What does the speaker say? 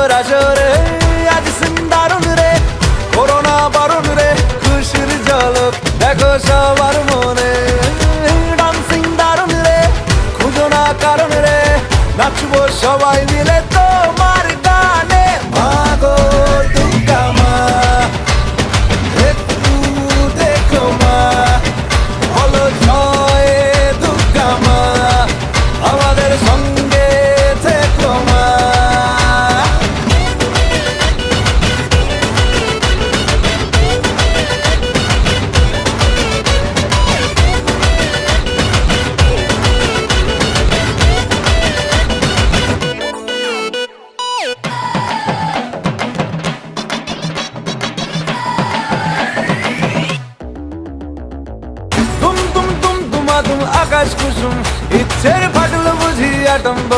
পুজোর আসরে আজ দারুণ রে, করোনা বারণ রে, খুশির ঝলক দেখো সবার মনে। ডান্সিং দারুণ রে, খুঁজো না কারণ রে, নাচবো সবাই মিলে তোমার গানে। মা গো দুর্গা মা, একটু দেখো মা, বলো জয় দুর্গা মা, আমাদের সঙ্গে থেকো মা। তুম তুম তুম তুমাতুম আকাশ কুসুম, ইচ্ছের ফাটল বুঝি আটম্ব।